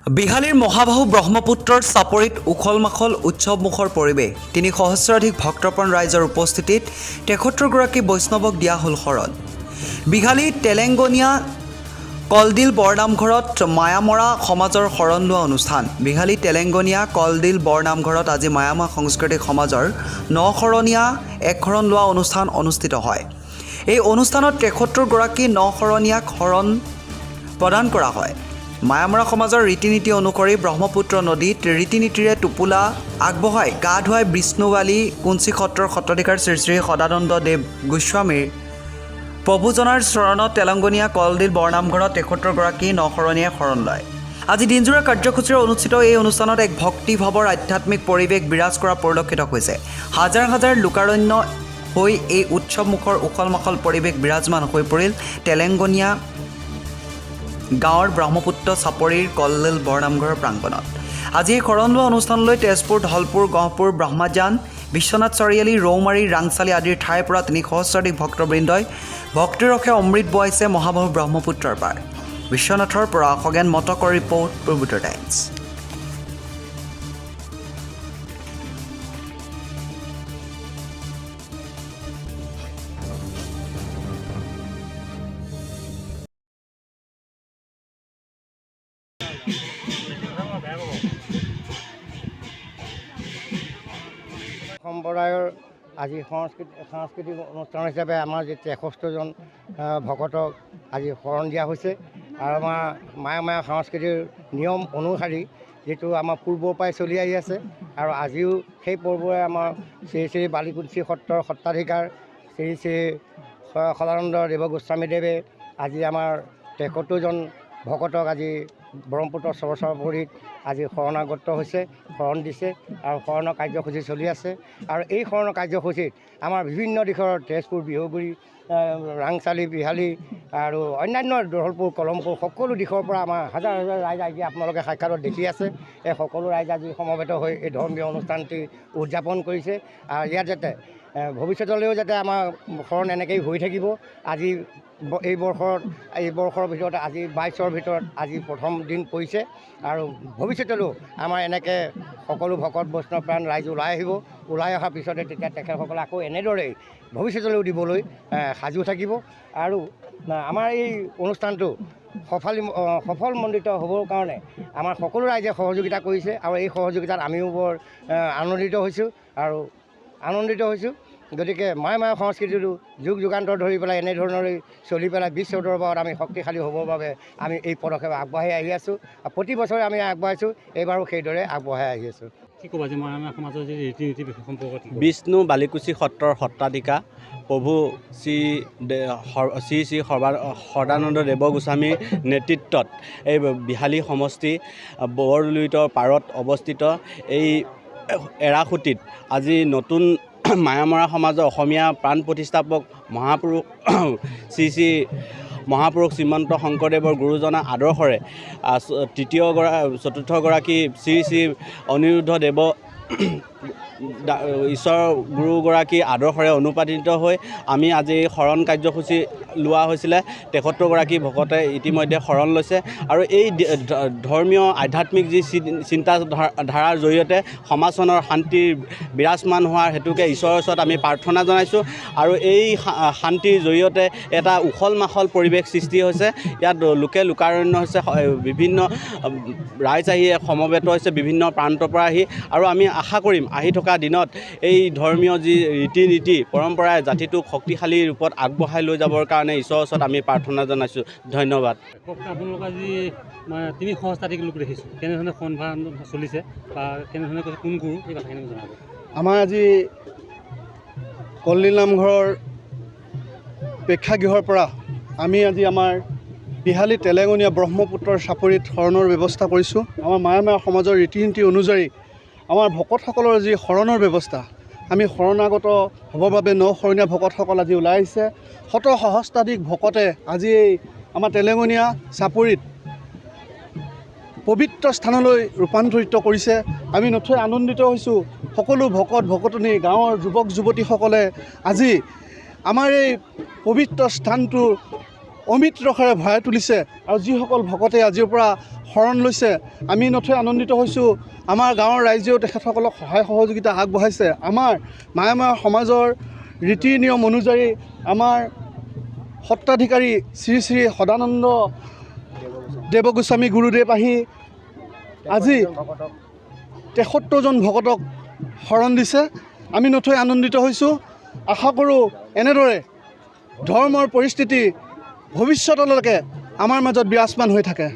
বিহালীৰ মহাবাহু ব্ৰহ্মপুত্ৰৰ চাপৰিত উখল-মাখল উৎসৱমুখৰ পৰিৱেশ। ৩ সহস্ৰাধিক ভক্তপ্ৰাণ ৰাইজৰ উপস্থিতিত ৭৩গৰাকী বৈষ্ণৱক দিয়া হ'ল শৰণ। বিহালী তেলেংগনীয়া কলডিল বৰনামঘৰত মায়ামৰা সমাজৰ শৰণ লোৱা অনুষ্ঠান। বিহালী তেলেংগনীয়া কলডিল বৰনামঘৰত আজি মায়ামৰা সাংস্কৃতিক সমাজৰ নশৰণীয়া একশৰণ লোৱা অনুষ্ঠান অনুষ্ঠিত হয়। এই অনুষ্ঠানত ৭৩গৰাকী নশৰণীয়াক শৰণ প্ৰদান কৰা হয়। মায়ামৰা সমাজৰ ৰীতি নীতি অনুসৰি ব্ৰহ্মপুত্ৰ নদীত ৰীতি নীতিৰে টোপোলা আগবঢ়াই গা ধুৱাই বিষ্ণুৱালী কুঞ্চী সত্ৰৰ সত্ৰাধিকাৰ শ্ৰী শ্ৰী সদানন্দ দেৱ গোস্বামীৰ প্ৰভুজনাৰ চৰণত তেলেংগনীয়া কলডিল বৰনামঘৰত ৭৩গৰাকী নশৰণীয়াই শৰণ লয়। আজি দিনজোৰা কাৰ্যসূচীৰে অনুষ্ঠিত এই অনুষ্ঠানত এক ভক্তিভাৱৰ আধ্যাত্মিক পৰিৱেশ বিৰাজ কৰা পৰিলক্ষিত হৈছে। হাজাৰ হাজাৰ লোকাৰণ্য হৈ এই উৎসৱমুখৰ উখল-মাখল পৰিৱেশ বিৰাজমান হৈ পৰিল তেলেংগনীয়া গাঁৱৰ ব্ৰহ্মপুত্ৰ চাপৰিৰ কলডিল বৰনামঘৰৰ প্ৰাংগণত। আজি এই শৰণ লোৱা অনুষ্ঠানলৈ তেজপুৰ, ধলপুৰ, গহপুৰ, ব্ৰহ্মাজান, বিশ্বনাথ চাৰিআলি, ৰৌমাৰী, ৰাংচালি আদিৰ ঠাইৰ পৰা ৩ সহস্ৰাধিক ভক্তবৃন্দই ভক্তিৰসে অমৃত বোৱাইছে মহাবাহু ব্ৰহ্মপুত্ৰৰ পাৰ। বিশ্বনাথৰ পৰা খগেন মটকৰ ৰিপৰ্ট, পূৰ্বোত্তৰ টাইমছ। সম্প্ৰদায়ৰ আজি সাংস্কৃতিক অনুষ্ঠান হিচাপে আমাৰ যি ৭৩জন ভকতক আজি শৰণ দিয়া হৈছে। আৰু আমাৰ মায়া সংস্কৃতিৰ নিয়ম অনুসৰি যিটো আমাৰ পূৰ্বৰ পৰাই চলি আহি আছে আৰু আজিও সেই পৰ্বৰে আমাৰ শ্ৰী শ্ৰী বালিকুঞ্চী সত্ৰৰ সত্ৰাধিকাৰ শ্ৰী শ্ৰী সদানন্দ দেৱ গোস্বামীদেৱে আজি আমাৰ ৭৩জন ভকতক আজি ব্ৰহ্মপুত্ৰ চাপৰিত আজি শৰণাগত হৈছে, শৰণ দিছে আৰু শৰণৰ কাৰ্যসূচী চলি আছে। আৰু এই শৰণৰ কাৰ্যসূচীত আমাৰ বিভিন্ন দিশৰ তেজপুৰ, বিহুগুৰি, ৰাংচালি, বিহালী আৰু অন্যান্য ধলপুৰ, কলমপুৰ সকলো দিশৰ পৰা আমাৰ হাজাৰ হাজাৰ ৰাইজ আজি আপোনালোকে সাক্ষাতত দেখি আছে। এই সকলো ৰাইজ আজি সমবেত হৈ এই ধৰ্মীয় অনুষ্ঠানটি উদযাপন কৰিছে। আৰু ইয়াত যাতে ভৱিষ্যতলৈও যাতে আমাৰ শৰণ এনেকেই হৈ থাকিব। আজি এই বৰ্ষৰ ভিতৰত আজি ২২ৰ ভিতৰত আজি প্ৰথম দিন পৰিছে আৰু ভৱিষ্যতলৈও আমাৰ এনেকৈ সকলো ভকত বৈষ্ণৱ প্ৰাণ ৰাইজ ওলাই অহাৰ পিছতে তেতিয়া তেখেতসকলে আকৌ এনেদৰেই ভৱিষ্যতলৈও দিবলৈ সাজু থাকিব। আৰু আমাৰ এই অনুষ্ঠানটো সফলমণ্ডিত হ'বৰ কাৰণে আমাৰ সকলো ৰাইজে সহযোগিতা কৰিছে আৰু এই সহযোগিতাত আমিও বৰ আনন্দিত হৈছোঁ। গতিকে মায়া সংস্কৃতিটো যুগ যুগান্তৰ ধৰি পেলাই এনেধৰণেৰে চলি পেলাই বিশ্ব দৰবাৰত আমি শক্তিশালী হ'বৰ বাবে আমি এই পদক্ষেপ আগবঢ়াই আহি আছোঁ। প্ৰতি বছৰে আমি আগবঢ়াইছোঁ, এইবাৰো সেইদৰে আগবঢ়াই আহি আছোঁ। কি ক'বা যে মায়া সমাজৰ যি ৰীতি নীতি সম্পৰ্কত? বিষ্ণু বালিকুচি সত্ৰৰ সত্ৰাধিকাৰ প্ৰভু শ্ৰী শ্ৰী সদানন্দ দেৱ গোস্বামীৰ নেতৃত্বত এই বিহালী সমষ্টি বৰলুইতৰ পাৰত অৱস্থিত এই এৰাসুতিত আজি নতুন মায়ামৰা সমাজৰ অসমীয়া প্ৰাণ প্ৰতিষ্ঠাপক মহাপুৰুষ শ্ৰী মহাপুৰুষ শ্ৰীমন্ত শংকৰদেৱৰ গুৰুজনাৰ আদৰ্শৰে চতুৰ্থগৰাকী শ্ৰী শ্ৰী অনিৰুদ্ধদেৱ ঈশ্বৰ গুৰুগৰাকী আদৰ্শৰে অনুপ্ৰাণিত হৈ আমি আজি শৰণ কাৰ্যসূচী লোৱা হৈছিলে। ৭৩গৰাকী ভকতে ইতিমধ্যে শৰণ লৈছে আৰু এই ধৰ্মীয় আধ্যাত্মিক যি চিন্তাধাৰাৰ জৰিয়তে সমাজখনৰ শান্তিৰ বিৰাজমান হোৱাৰ হেতুকে ঈশ্বৰৰ ওচৰত আমি প্ৰাৰ্থনা জনাইছোঁ। আৰু এই শান্তিৰ জৰিয়তে এটা উখল-মাখল পৰিৱেশ সৃষ্টি হৈছে। ইয়াত লোকাৰণ্য হৈছে, বিভিন্ন ৰাইজ আহি সমবেত হৈছে বিভিন্ন প্ৰান্তৰ পৰা আহি। আৰু আমি আশা কৰিম আহি থকা দিনত এই ধৰ্মীয় যি ৰীতি নীতি পৰম্পৰাই জাতিটোক শক্তিশালী ৰূপত আগবঢ়াই লৈ যাবৰ কাৰণে ঈশ্বৰৰ ওচৰত আমি প্ৰাৰ্থনা জনাইছোঁ। ধন্যবাদ। আপোনালোক আজি ৩ সহস্ৰাধিক লোক দেখিছোঁ, কেনেধৰণে শৰণ চলিছে বা কেনেধৰণে কৈছে, কোন গুৰু, এই কথাখিনি জনাব। আমাৰ আজি কলডিল নামঘৰৰ প্ৰেক্ষাগৃহৰ পৰা আমি আজি আমাৰ বিহালী তেলেংগনীয়া ব্ৰহ্মপুত্ৰৰ চাপৰিত শৰণৰ ব্যৱস্থা কৰিছোঁ। আমাৰ মায়া সমাজৰ ৰীতি নীতি অনুযায়ী আমাৰ ভকতসকলৰ যি শৰণৰ ব্যৱস্থা, আমি শৰণাগত হ'বৰ বাবে নশৰণীয়া ভকতসকল আজি ওলাই আহিছে। সহস্ৰাধিক ভকতে আজি এই আমাৰ তেলেংগনীয়া চাপৰিত পবিত্ৰ স্থানলৈ ৰূপান্তৰিত কৰিছে। আমি নথৈ আনন্দিত হৈছোঁ। সকলো ভকতনী গাঁৱৰ যুৱক যুৱতীসকলে আজি আমাৰ এই পবিত্ৰ স্থানটো অমিত ৰসেৰে ভৰাই তুলিছে আৰু যিসকল ভকতে আজিৰ পৰা শৰণ লৈছে আমি নথৈ আনন্দিত হৈছোঁ। আমাৰ গাঁৱৰ ৰাইজেও তেখেতসকলক সহায় সহযোগিতা আগবঢ়াইছে। আমাৰ মায়া সমাজৰ ৰীতি নিয়ম অনুযায়ী আমাৰ সত্ৰাধিকাৰী শ্ৰী শ্ৰী সদানন্দ দেৱগোস্বামী গুৰুদেৱ আহি আজি 73জন ভকতক শৰণ দিছে। আমি নথৈ আনন্দিত হৈছোঁ। আশা কৰোঁ এনেদৰে ধৰ্মৰ পৰিস্থিতি ভৱিষ্যতলৈকে আমাৰ মাজত বিৰাজমান হৈ থাকে।